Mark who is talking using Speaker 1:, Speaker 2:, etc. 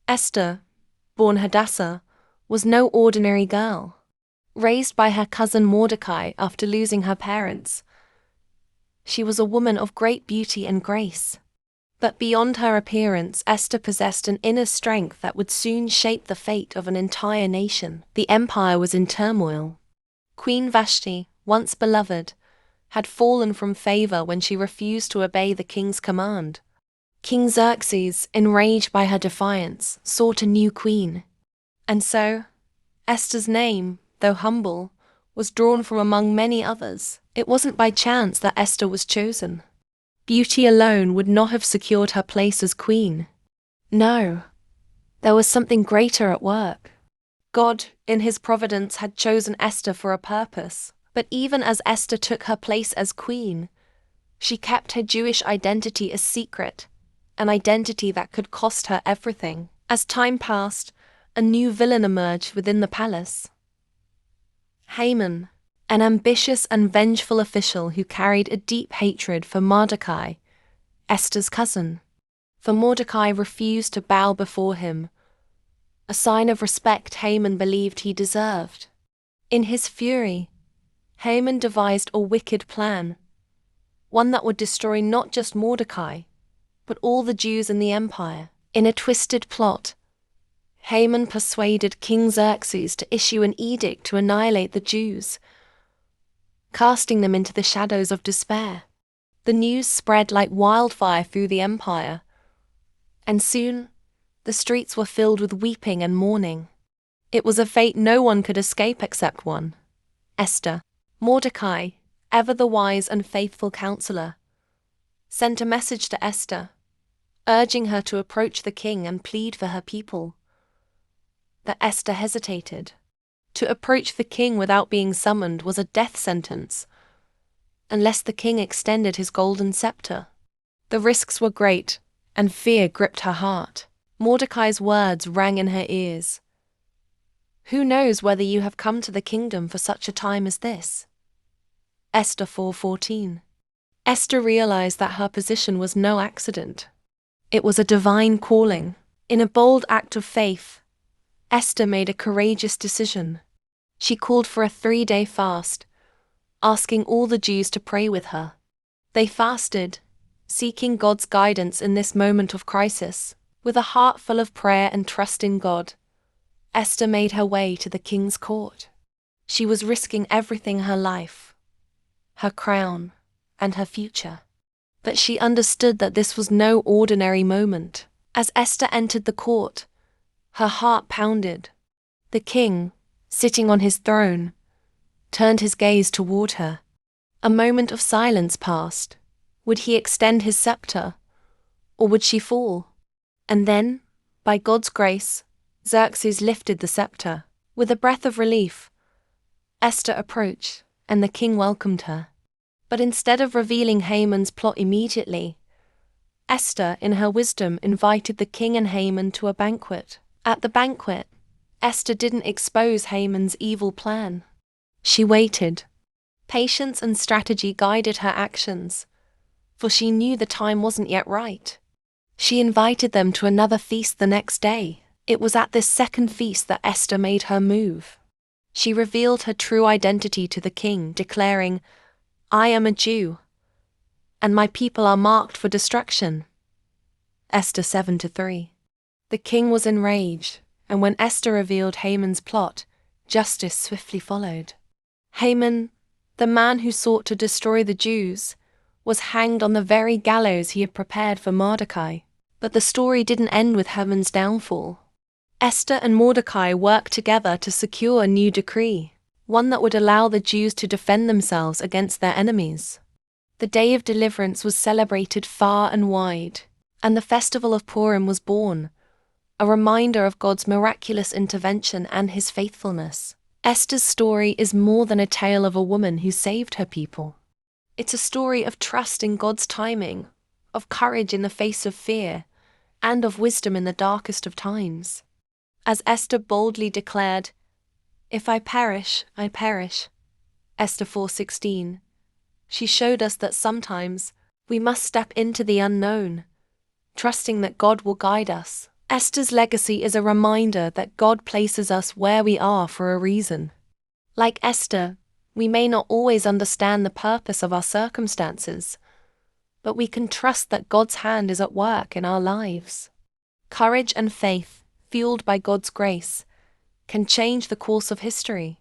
Speaker 1: Esther, born Hadassah, was no ordinary girl. Raised by her cousin Mordecai after losing her parents, she was a woman of great beauty and grace. But beyond her appearance, Esther possessed an inner strength that would soon shape the fate of an entire nation. The empire was in turmoil. Queen Vashti, once beloved, had fallen from favor when she refused to obey the king's command. King Xerxes, enraged by her defiance, sought a new queen. And so, Esther's name, though humble, was drawn from among many others. It wasn't by chance that Esther was chosen. Beauty alone would not have secured her place as queen. No, there was something greater at work. God, in his providence, had chosen Esther for a purpose. But even as Esther took her place as queen, she kept her Jewish identity a secret, an identity that could cost her everything. As time passed, a new villain emerged within the palace. Haman, an ambitious and vengeful official who carried a deep hatred for Mordecai, Esther's cousin. For Mordecai refused to bow before him, a sign of respect Haman believed he deserved. In his fury, Haman devised a wicked plan, one that would destroy not just Mordecai, but all the Jews in the empire. In a twisted plot, Haman persuaded King Xerxes to issue an edict to annihilate the Jews, casting them into the shadows of despair. The news spread like wildfire through the empire, and soon the streets were filled with weeping and mourning. It was a fate no one could escape except one: Esther. Mordecai, ever the wise and faithful counselor, sent a message to Esther, urging her to approach the king and plead for her people. But Esther hesitated. To approach the king without being summoned was a death sentence, unless the king extended his golden scepter. The risks were great, and fear gripped her heart. Mordecai's words rang in her ears. "Who knows whether you have come to the kingdom for such a time as this?" Esther 4:14. Esther realized that her position was no accident. It was a divine calling. In a bold act of faith, Esther made a courageous decision. She called for a 3-day fast, asking all the Jews to pray with her. They fasted, seeking God's guidance in this moment of crisis. With a heart full of prayer and trust in God, Esther made her way to the king's court. She was risking everything: her life, her crown, and her future. But she understood that this was no ordinary moment. As Esther entered the court, her heart pounded. The king, sitting on his throne, turned his gaze toward her. A moment of silence passed. Would he extend his scepter, or would she fall? And then, by God's grace, Xerxes lifted the scepter. With a breath of relief, Esther approached, and the king welcomed her. But instead of revealing Haman's plot immediately, Esther, in her wisdom, invited the king and Haman to a banquet. At the banquet, Esther didn't expose Haman's evil plan. She waited. Patience and strategy guided her actions, for she knew the time wasn't yet right. She invited them to another feast the next day. It was at this second feast that Esther made her move. She revealed her true identity to the king, declaring, "I am a Jew, and my people are marked for destruction." Esther 7-3. The king was enraged, and when Esther revealed Haman's plot, justice swiftly followed. Haman, the man who sought to destroy the Jews, was hanged on the very gallows he had prepared for Mordecai. But the story didn't end with Haman's downfall. Esther and Mordecai worked together to secure a new decree, one that would allow the Jews to defend themselves against their enemies. The Day of Deliverance was celebrated far and wide, and the festival of Purim was born, a reminder of God's miraculous intervention and his faithfulness. Esther's story is more than a tale of a woman who saved her people. It's a story of trust in God's timing, of courage in the face of fear, and of wisdom in the darkest of times. As Esther boldly declared, "If I perish, I perish," Esther 4:16, she showed us that sometimes we must step into the unknown, trusting that God will guide us. Esther's legacy is a reminder that God places us where we are for a reason. Like Esther, we may not always understand the purpose of our circumstances, but we can trust that God's hand is at work in our lives. Courage and faith, fueled by God's grace, can change the course of history.